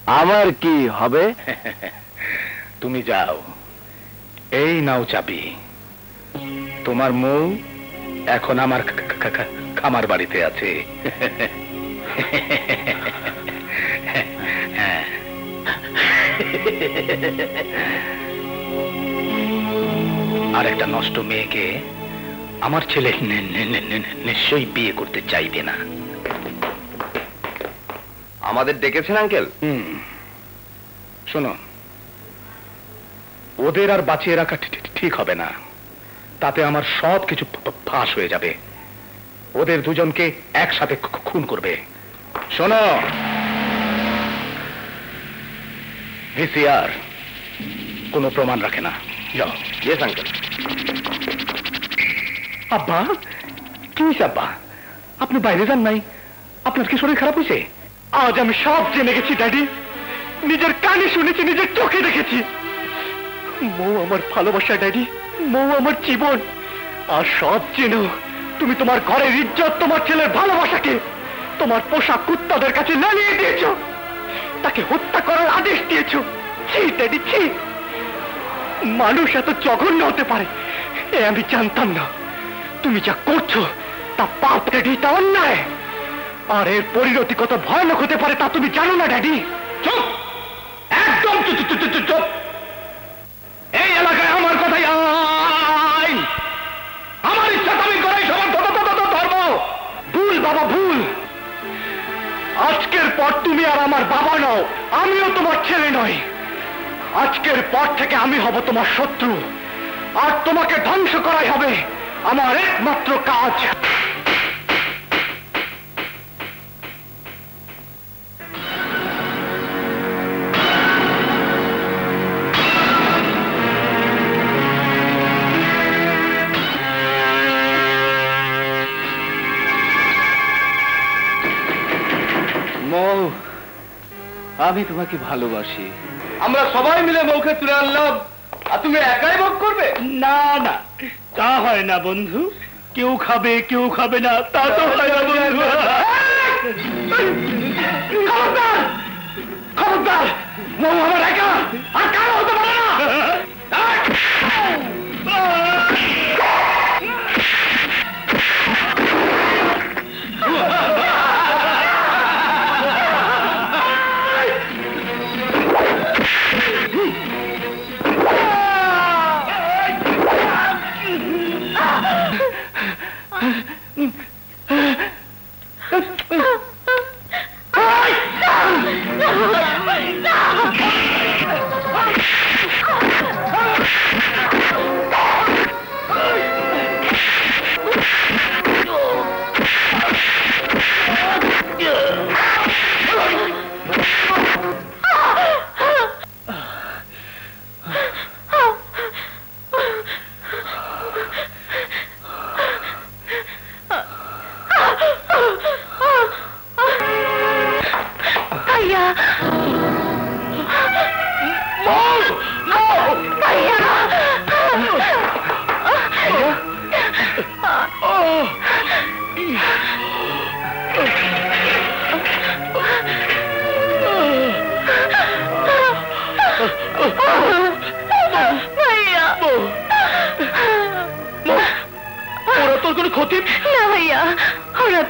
আমার কি হবে? তুমি যাও, এই নাও চাবি। তোমার মৌ এখন আমার খামার বাড়িতে আছে। আর একটা নষ্ট মেয়েকে আমার ছেলে নিশ্চয়ই বিয়ে করতে চাইবে না। আমাদের ডেকেছেন আঙ্কেল? শোনো, ওদের আর বাঁচিয়ে রাখা ঠিক হবে না, তাতে আমার সব কিছু ফাঁস হয়ে যাবে। ওদের দুজনকে একসাথে খুন করবে। শোনো, ভিসিআর কোনো প্রমাণ রাখে না। যাও। Yes uncle. আব্বা, কি হয়েছে আব্বা? আপনি বাইরে যান নাই? আপনার কি শরীর খারাপ হয়েছে? আজ আমি সব জেনে গেছি ড্যাডি, নিজের কানে শুনেছি, নিজের চোখে দেখেছি। মৌ আমার ভালোবাসা ড্যাডি, মৌ আমার জীবন। আর সব জেনেও তুমি তোমার ঘরের ইজ্জত, তোমার ছেলের ভালোবাসাকে তোমার পোষা কুত্তাদের কাছে নালিয়ে দিয়েছো, তাকে হত্যা করার আদেশ দিয়েছো। ছি ড্যাডি, ছি। মানুষ এত জঘন্য হতে পারে এ আমি জানতাম না। তুমি যা করছো তা পাপ ড্যাডি, তা অন্যায়। আর এর পরিণতি কত ভয়ানক হতে পারে তা তুমি জানো না ড্যাডি। চুপ, একদম চুপ। এই এলাকায় আমার কথাই আইন, আমার ইচ্ছা আমি করাই সবার ধর্ম। ভুল বাবা, ভুল। আজকের পর তুমি আর আমার বাবা নও, আমিও তোমার ছেলে নই। আজকের পর থেকে আমি হব তোমার শত্রু, আর তোমাকে ধ্বংস করাই হবে আমার একমাত্র কাজ। মৌ, আমি তোমাকে ভালোবাসি। আমরা সবাই মিলে মৌকে তুলে আনলাম, আর তুমি একাই ভোগ করবে? না না, তা হয় না বন্ধু। কেউ খাবে কেউ খাবে না, তা তো হয় না বন্ধু। খবরদার, খবরদার! মৌ আমার একা, আর কারো হতে পারে না।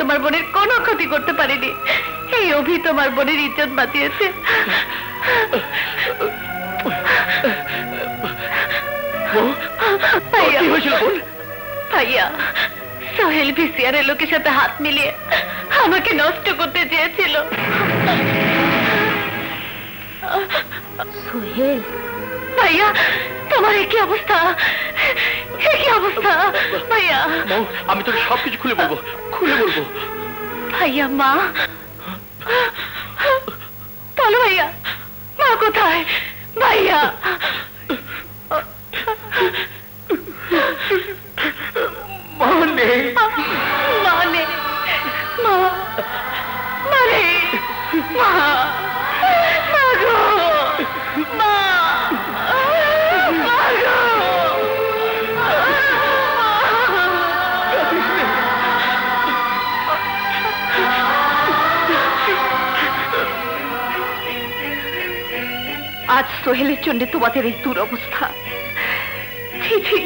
তোমার বোনের কোনো ক্ষতি করতে পারেনি। এই অভি তোমার বোনের ইজ্জত বাঁচিয়েছে। ভাইয়া, সোহেল ভিসিআর এর লোকের সাথে হাত মিলিয়ে আমাকে নষ্ট করতে চেয়েছিল। সোহেল ভাইয়া, তোমার কি অবস্থা? কি অবস্থা ভাইয়া? আমি তোকে সবকিছু খুলে বলবো, খুলে বলবো। ভাইয়া, মা বলো ভাইয়া, মা কোথায়? ভাইয়া, মা নেই, মা নেই, মা নেই, মা গো, মা গো। আজ সোহেলের জন্য তোমাদের এই দুরবস্থা। ছি ছি,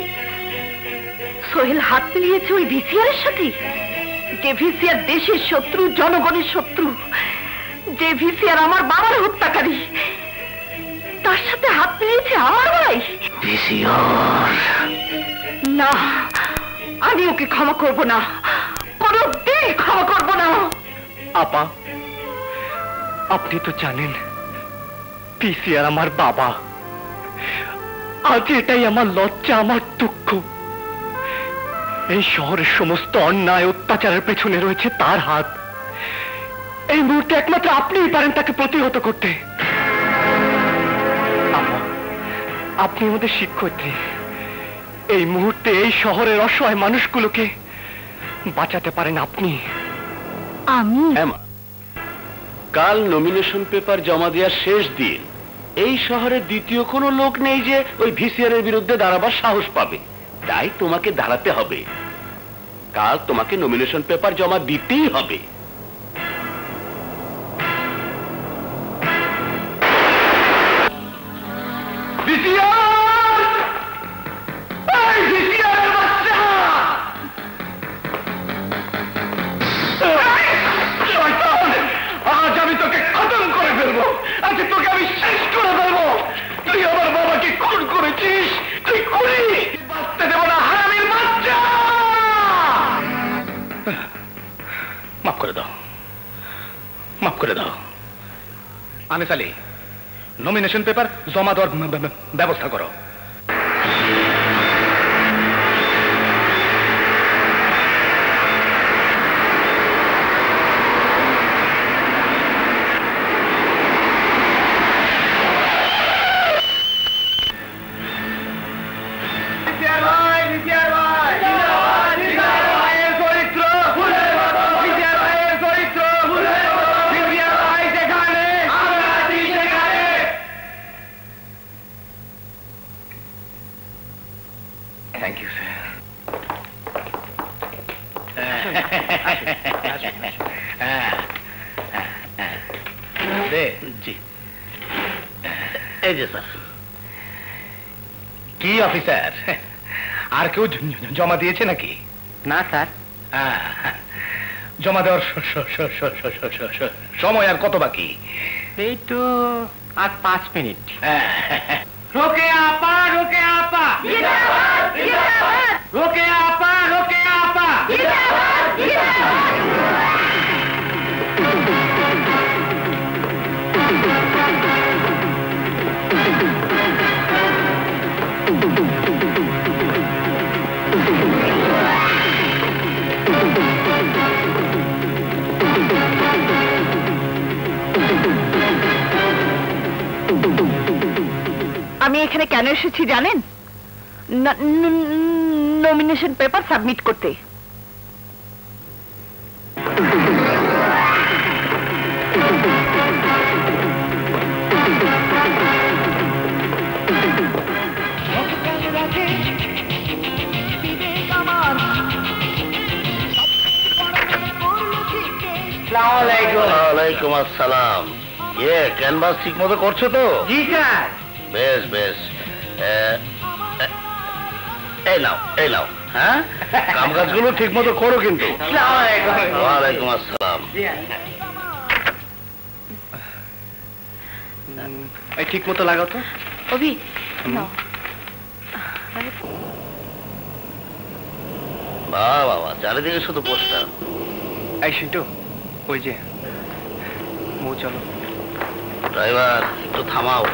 সোহেল হাত মিলিয়েছে ওই ভিসিআরের সাথে, যে ভিসিআর দেশের শত্রু, জনগণের শত্রু, যে ভিসিআর আমার বাবার হত্যাকারী, তার সাথে হাত মিলিয়েছে আমার ভাই ভিসিআর। না, আমি ওকে ক্ষমা করব না, কোনোদিন ক্ষমা করব না। আপা, আপনি তো জানেন ভিসিআর আমার বাবা। আজ এটাই আমার লজ্জা, আমার দুঃখ। এই শহরের সমস্ত অন্যায় অত্যাচারের পেছনে রয়েছে তার হাত। এই মুহূর্তে একমাত্র আপনিই পারেন তাকে প্রতিহত করতে। আপনি আমাদের শিক্ষয়িত্রী। এই মুহূর্তে এই শহরের অসহায় মানুষগুলোকে বাঁচাতে পারেন আপনি। আমি? কাল নমিনেশন পেপার জমা দেওয়ার শেষ দিন। এই শহরে দ্বিতীয় কোনো লোক নেই যে ওই ভিসিআর এর বিরুদ্ধে দাঁড়াবার সাহস পাবে, তাই তোমাকে দাঁড়াতে হবে। কাল তোমাকে নমিনেশন পেপার জমা দিতেই হবে। আজ আমি তোকে খতম করে ফেলবো, আজ তোকে আমি শেষ করে ফেলবো। তুই আমার বাবাকে খুন করেছিস, তুই খুনি, বাঁচতে দেব না হারামির বাচ্চা। মাফ করে দাও, মাফ করে দাও। আনিস আলী, নমিনেশন পেপার জমা দেওয়ার ব্যবস্থা করো। Thank you, sir. এই যে স্যার। কি অফিসার, আর কেউ জমা দিয়েছে নাকি? না স্যার। জমা দেওয়ার সময় আর কত বাকি? এই তো আর 5 মিনিট। রোকে আপা, রোকে আপা, রোকে আপা, রোকে আপা। আমি এখানে কেন এসেছি জানেন? নমিনেশন পেপার সাবমিট করতে। ওয়ালাইকুম আসসালাম। ক্যানভাস ঠিক মতো করছো তো? জি স্যার। বেশ বেশ। এই নাও, এই নাও। হ্যাঁ, কাম কাজগুলো ঠিক মতো করো কিন্তু। ওয়ালাইকুম আসসালাম। এই ঠিক মতো লাগাও তো। অভি, বাহ বাবা, চারিদিকে শুধু পোস্টার। এই সিন্টু, ওই যে চলো। ড্রাইভার, একটু থামাও।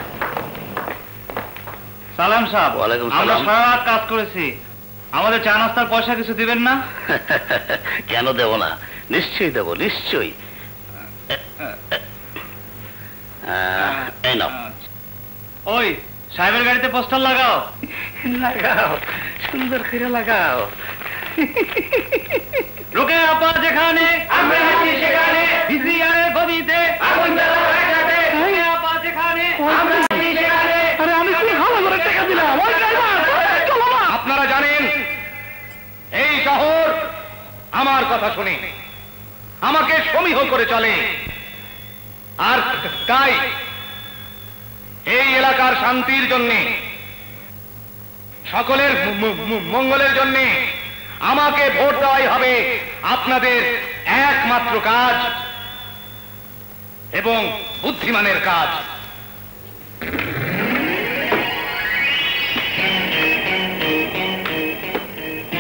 সালাম সাহেব। ওয়ালাইকুম আমরা সালাম। সারা রাত কাজ করেছি, আমাদের চা নাস্তার পয়সা কিছু দিবেন না? কেন দেব না, নিশ্চয়ই দেবো, নিশ্চয়ই। এই নাও। ওই সাহেবের গাড়িতে পোস্টার লাগাও। লাগাও, সুন্দর করে লাগাও। রোকে আপা যেখানে, আমরা আছি সেখানে, ভিসিআরের গদিতে আগুন জ্বালা হয়ে যাবে। রোকে আপা যেখানে, আমরা আছি সেখানে। আরে আমি কি ভালো করে টাকা দিলাম? আপনারা জানেন এই শহর আমার কথা শুনে আমাকে সমীহ করে চলে, আর তাই এই এলাকার শান্তির জন্য, সকলের মঙ্গলের জন্য আমাকে ভোট দেওয়াই হবে আপনাদের একমাত্র কাজ এবং বুদ্ধিমানের কাজ।